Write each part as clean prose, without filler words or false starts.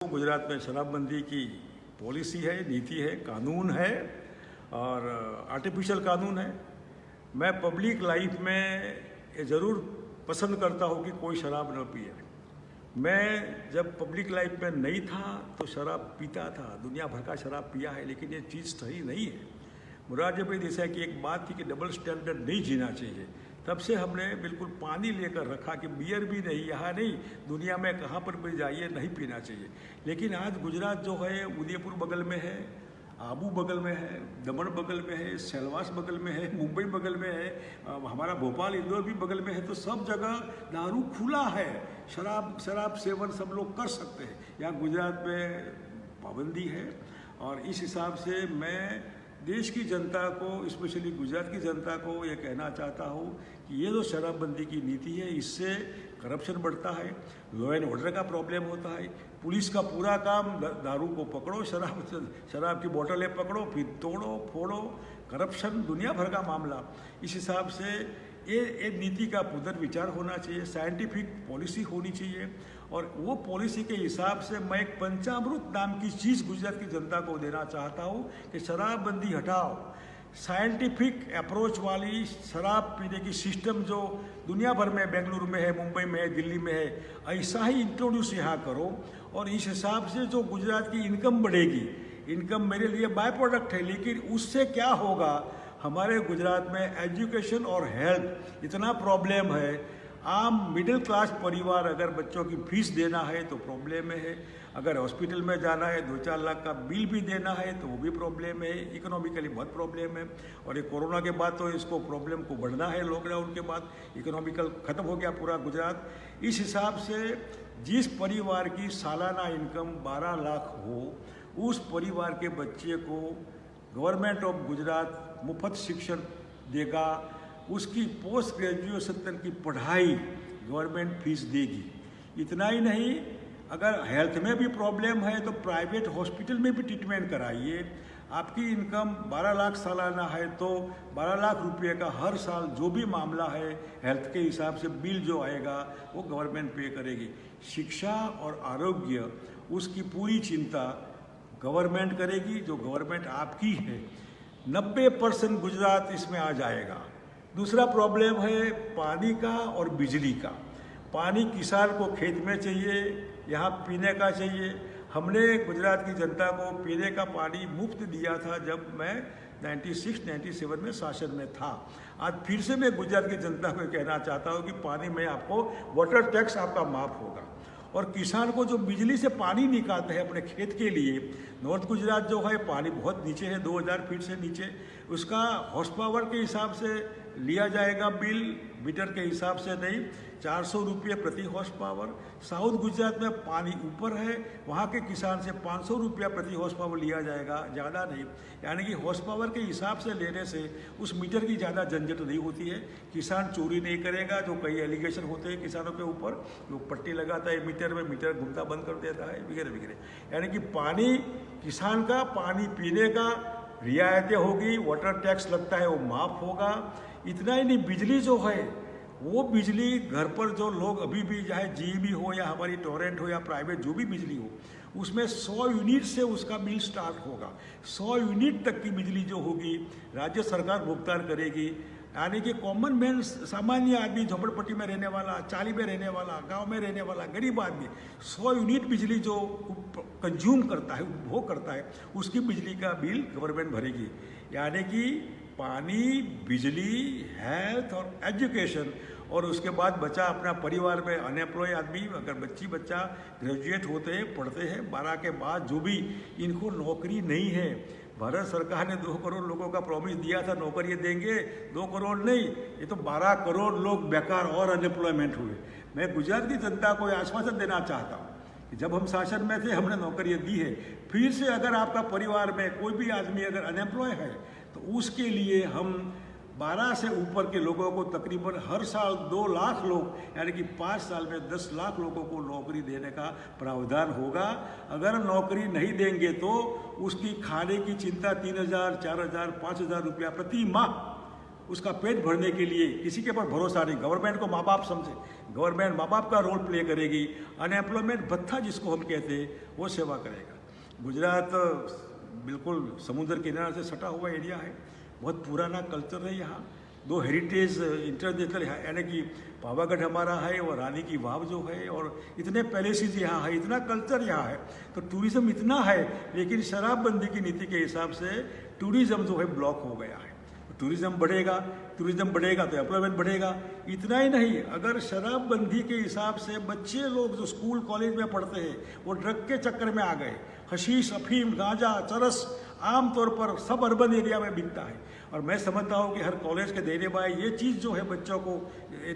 गुजरात में शराबबंदी की पॉलिसी है, नीति है, कानून है और आर्टिफिशियल कानून है। मैं पब्लिक लाइफ में ये ज़रूर पसंद करता हूँ कि कोई शराब न पिए। मैं जब पब्लिक लाइफ में नहीं था तो शराब पीता था, दुनिया भर का शराब पिया है, लेकिन ये चीज़ सही नहीं है। मुरारजी भाई देसाई की एक बात थी कि डबल स्टैंडर्ड नहीं जीना चाहिए। तब से हमने बिल्कुल पानी लेकर रखा कि बियर भी नहीं, यहाँ नहीं, दुनिया में कहाँ पर भी जाइए नहीं पीना चाहिए। लेकिन आज गुजरात जो है, उदयपुर बगल में है, आबू बगल में है, दमन बगल में है, सेलवास बगल में है, मुंबई बगल में है, हमारा भोपाल इंदौर भी बगल में है, तो सब जगह दारू खुला है। शराब सेवन सब लोग कर सकते हैं। यहाँ गुजरात में पाबंदी है और इस हिसाब से मैं देश की जनता को, स्पेशली गुजरात की जनता को ये कहना चाहता हूँ कि ये जो शराबबंदी की नीति है, इससे करप्शन बढ़ता है, लॉ एंड ऑर्डर का प्रॉब्लम होता है। पुलिस का पूरा काम दारू को पकड़ो, शराब की बोतलें पकड़ो, फिर तोड़ो फोड़ो, करप्शन दुनिया भर का मामला। इस हिसाब से ये नीति का पुनर्विचार होना चाहिए, साइंटिफिक पॉलिसी होनी चाहिए और वो पॉलिसी के हिसाब से मैं एक पंचामृत नाम की चीज़ गुजरात की जनता को देना चाहता हूँ कि शराबबंदी हटाओ। साइंटिफिक अप्रोच वाली शराब पीने की सिस्टम जो दुनिया भर में, बेंगलुरु में है, मुंबई में है, दिल्ली में है, ऐसा ही इंट्रोड्यूस यहाँ करो और इस हिसाब से जो गुजरात की इनकम बढ़ेगी। इनकम मेरे लिए बाय प्रोडक्ट है, लेकिन उससे क्या होगा, हमारे गुजरात में एजुकेशन और हेल्थ इतना प्रॉब्लम है। आम मिडिल क्लास परिवार अगर बच्चों की फीस देना है तो प्रॉब्लम में है, अगर हॉस्पिटल में जाना है 2-4 लाख का बिल भी देना है तो वो भी प्रॉब्लम है। इकोनॉमिकली बहुत प्रॉब्लम है और ये कोरोना के बाद तो इसको प्रॉब्लम को बढ़ना है। लॉकडाउन के बाद इकोनॉमिकल ख़त्म हो गया पूरा गुजरात। इस हिसाब से जिस परिवार की सालाना इनकम 12 लाख हो, उस परिवार के बच्चे को गवर्नमेंट ऑफ गुजरात मुफ्त शिक्षण देगा, उसकी पोस्ट ग्रेजुएशन की पढ़ाई गवर्नमेंट फीस देगी। इतना ही नहीं, अगर हेल्थ में भी प्रॉब्लम है तो प्राइवेट हॉस्पिटल में भी ट्रीटमेंट कराइए। आपकी इनकम 12 लाख सालाना है तो 12 लाख रुपये का हर साल जो भी मामला है हेल्थ के हिसाब से बिल जो आएगा वो गवर्नमेंट पे करेगी। शिक्षा और आरोग्य उसकी पूरी चिंता गवर्नमेंट करेगी, जो गवर्नमेंट आपकी है। 90% गुजरात इसमें आ जाएगा। दूसरा प्रॉब्लम है पानी का और बिजली का। पानी किसान को खेत में चाहिए, यहाँ पीने का चाहिए। हमने गुजरात की जनता को पीने का पानी मुफ्त दिया था जब मैं 96-97 में शासन में था। आज फिर से मैं गुजरात की जनता को कहना चाहता हूँ कि पानी में आपको वाटर टैक्स आपका माफ़ होगा और किसान को जो बिजली से पानी निकालते हैं अपने खेत के लिए, नॉर्थ गुजरात जो है पानी बहुत नीचे है, 2000 फीट से नीचे, उसका हॉर्स पावर के हिसाब से लिया जाएगा बिल, मीटर के हिसाब से नहीं, 400 रुपये प्रति हॉर्स पावर। साउथ गुजरात में पानी ऊपर है, वहाँ के किसान से 500 रुपया प्रति हॉर्स पावर लिया जाएगा, ज़्यादा नहीं। यानी कि हॉर्स पावर के हिसाब से लेने से उस मीटर की ज़्यादा झंझट नहीं होती है। किसान चोरी नहीं करेगा, जो कई एलिगेशन होते हैं किसानों के ऊपर, लोग पट्टी लगाता है मीटर में, मीटर घूमता बंद कर देता है, वगैरह वगैरह। यानी कि पानी किसान का, पानी पीने का रियायतें होगी, वाटर टैक्स लगता है वो माफ़ होगा। इतना ही नहीं, बिजली जो है वो बिजली घर पर जो लोग अभी भी, चाहे जीईबी हो या हमारी टोरेंट हो या प्राइवेट जो भी बिजली हो, उसमें 100 यूनिट से उसका बिल स्टार्ट होगा। 100 यूनिट तक की बिजली जो होगी राज्य सरकार भुगतान करेगी। यानी कि कॉमन मैन, सामान्य आदमी, झोपड़पट्टी में रहने वाला, चाली में रहने वाला, गांव में रहने वाला गरीब आदमी 100 यूनिट बिजली जो कंज्यूम करता है, उपभोग करता है, उसकी बिजली का बिल गवर्नमेंट भरेगी। यानी कि पानी, बिजली, हेल्थ और एजुकेशन, और उसके बाद बचा अपना परिवार में अनएम्प्लॉय आदमी, अगर बच्चा ग्रेजुएट होते हैं, पढ़ते हैं, 12 के बाद जो भी इनको नौकरी नहीं है, भारत सरकार ने 2 करोड़ लोगों का प्रॉमिस दिया था नौकरी देंगे, 2 करोड़ नहीं, ये तो 12 करोड़ लोग बेकार और अनएम्प्लॉयमेंट हुए। मैं गुजरात की जनता को आश्वासन देना चाहता हूँ कि जब हम शासन में थे हमने नौकरियाँ दी है। फिर से अगर आपका परिवार में कोई भी आदमी अगर अनएम्प्लॉय है तो उसके लिए हम 12 से ऊपर के लोगों को तकरीबन हर साल 2 लाख लोग, यानी कि 5 साल में 10 लाख लोगों को नौकरी देने का प्रावधान होगा। अगर नौकरी नहीं देंगे तो उसकी खाने की चिंता 3000, 4000, 5000 रुपया प्रति माह उसका पेट भरने के लिए किसी के ऊपर भरोसा नहीं, गवर्नमेंट को माँ बाप समझे, गवर्नमेंट माँ बाप का रोल प्ले करेगी, अनएम्प्लॉयमेंट भत्ता जिसको हम कहते हैं वो सेवा करेगा। गुजरात बिल्कुल समुद्र किनारे से सटा हुआ एरिया है, बहुत पुराना कल्चर है यहाँ, 2 हेरिटेज इंटरनेशनल यानी कि पावागढ़ हमारा है और रानी की वाव जो है, और इतने पैलेसेस यहाँ है, इतना कल्चर यहाँ है, तो टूरिज्म इतना है, लेकिन शराबबंदी की नीति के हिसाब से टूरिज्म जो है ब्लॉक हो गया है। टूरिज्म बढ़ेगा तो एम्प्लॉयमेंट बढ़ेगा। इतना ही नहीं, अगर शराबबंदी के हिसाब से बच्चे लोग जो स्कूल कॉलेज में पढ़ते हैं वो ड्रग के चक्कर में आ गए, हशीश, अफीम, गांजा, चरस आमतौर पर सब अर्बन एरिया में बिकता है, और मैं समझता हूँ कि हर कॉलेज के देने भाई ये चीज़ जो है बच्चों को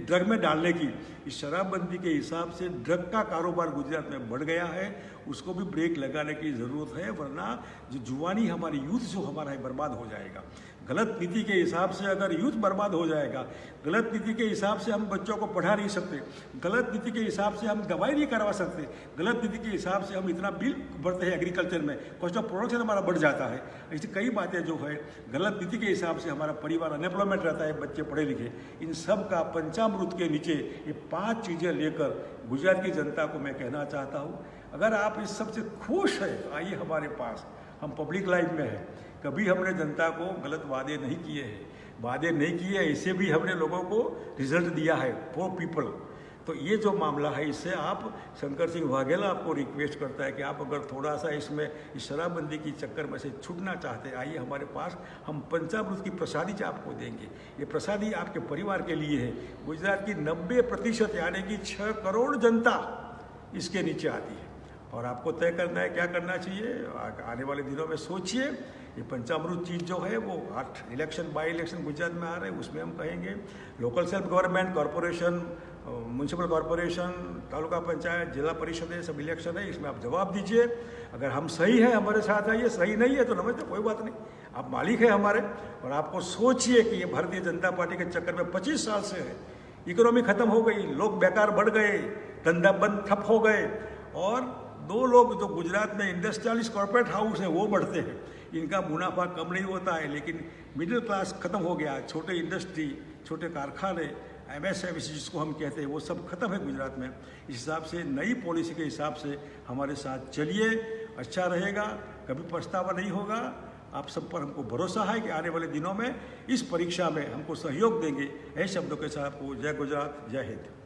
ड्रग में डालने की, इस शराबबंदी के हिसाब से ड्रग का कारोबार गुजरात में बढ़ गया है, उसको भी ब्रेक लगाने की ज़रूरत है, वरना जो जुवानी हमारी यूथ जो हमारा है बर्बाद हो जाएगा। गलत नीति के हिसाब से अगर यूथ बर्बाद हो जाएगा, गलत नीति के हिसाब से हम बच्चों को पढ़ा नहीं सकते, गलत नीति के हिसाब से हम दवाई नहीं करवा सकते, गलत नीति के हिसाब से हम इतना बिल भरते हैं एग्रीकल्चर में, कॉस्ट ऑफ प्रोडक्शन हमारा बढ़ जाता है। ऐसी कई बातें जो है गलत नीति के हिसाब से हमारा परिवार अनएम्प्लॉयमेंट रहता है, बच्चे पढ़े लिखे, इन सब का पंचामृत के नीचे ये 5 चीज़ें लेकर गुजरात की जनता को मैं कहना चाहता हूँ, अगर आप इस सबसे खुश है आइए हमारे पास, हम पब्लिक लाइफ में है, कभी हमने जनता को गलत वादे नहीं किए हैं, वादे नहीं किए, इससे भी हमने लोगों को रिजल्ट दिया है फॉर पीपल। तो ये जो मामला है, इससे आप शंकर सिंह वाघेला आपको रिक्वेस्ट करता है कि आप अगर थोड़ा सा इसमें इस शराबबंदी की चक्कर में से छूटना चाहते हैं, आइए हमारे पास, हम पंचामृत की प्रसादी आपको देंगे। ये प्रसादी आपके परिवार के लिए है। गुजरात की 90% यानी कि 6 करोड़ जनता इसके नीचे आती है, और आपको तय करना है क्या करना चाहिए। आने वाले दिनों में सोचिए, ये पंचामृत चीज़ जो है वो 8 इलेक्शन बाई इलेक्शन गुजरात में आ रहे हैं, उसमें हम कहेंगे local self government, corporation, municipal corporation, taluka panchayat, जिला परिषद है, सब इलेक्शन है, इसमें आप जवाब दीजिए। अगर हम सही है हमारे साथ आइए, सही नहीं है तो नमस्ते, कोई बात नहीं, आप मालिक है हमारे। और आपको सोचिए कि ये भारतीय जनता पार्टी के चक्कर में 25 साल से है, इकोनॉमी खत्म हो गई, लोग बेकार बढ़ गए, धंधा बंद ठप हो गए, और 2 लोग जो गुजरात में इंडस्ट्रियलिस्ट कॉर्पोरेट हाउस है वो बढ़ते हैं, इनका मुनाफा कम नहीं होता है, लेकिन मिडिल क्लास खत्म हो गया, छोटे इंडस्ट्री, छोटे कारखाने, MSME जिसको हम कहते हैं, वो सब खत्म है गुजरात में। इस हिसाब से नई पॉलिसी के हिसाब से हमारे साथ चलिए, अच्छा रहेगा, कभी पछतावा नहीं होगा। आप सब पर हमको भरोसा है कि आने वाले दिनों में इस परीक्षा में हमको सहयोग देंगे। ऐसे शब्दों के साथ आपको जय गुजरात, जय हिंद।